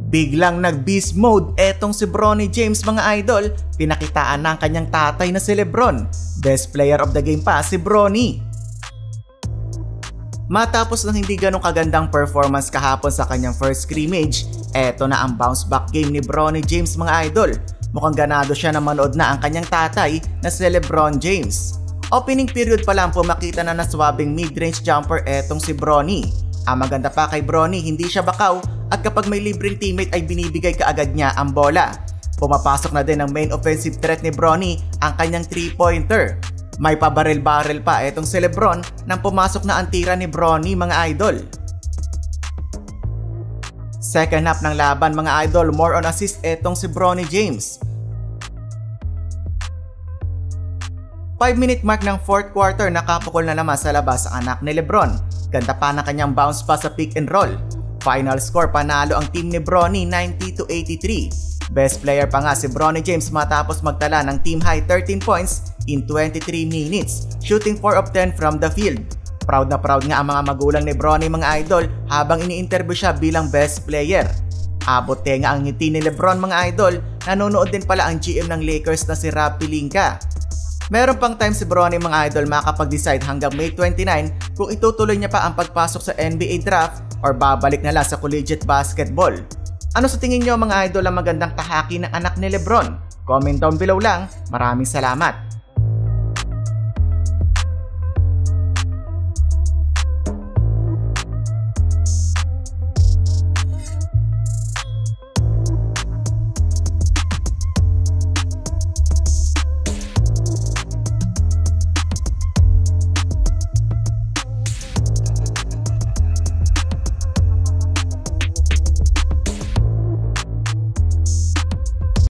Biglang nag-beast mode etong si Bronny James mga idol, pinakitaan ng kanyang tatay na si Lebron. Best player of the game pa si Bronny. Matapos ng hindi ganong kagandang performance kahapon sa kanyang first scrimmage, eto na ang bounce back game ni Bronny James mga idol. Mukhang ganado siya na manood na ang kanyang tatay na si Lebron James. Opening period pa lang po makita na naswabing mid-range jumper etong si Bronny. Ang maganda pa kay Bronny, hindi siya bakaw at kapag may libreng teammate ay binibigay kaagad niya ang bola. Pumapasok na din ang main offensive threat ni Bronny, ang kanyang 3-pointer. May pabaril-baril pa etong si Lebron nang pumasok na ang tira ni Bronny mga idol. Second half ng laban mga idol, more on assist etong si Bronny James. 5-minute mark ng fourth quarter, nakapukol na naman sa labas ang anak ni Lebron. Ganda pa ng kanyang bounce pass sa pick and roll. Final score, panalo ang team ni Bronny 90-83. Best player pa nga si Bronny James matapos magtala ng team high 13 points in 23 minutes, shooting 4 of 10 from the field. Proud na proud nga ang mga magulang ni Bronny mga idol habang ini-interview siya bilang best player. Abot nga ang ngiti ni Lebron mga idol, nanonood din pala ang GM ng Lakers na si Rob Pelinka. Meron pang time si Bronny mga idol makapag-decide hanggang May 29 kung itutuloy niya pa ang pagpasok sa NBA draft or babalik na lang sa collegiate basketball. Ano sa tingin nyo mga idol ang magandang tahaki ng anak ni Lebron? Comment down below lang. Maraming salamat!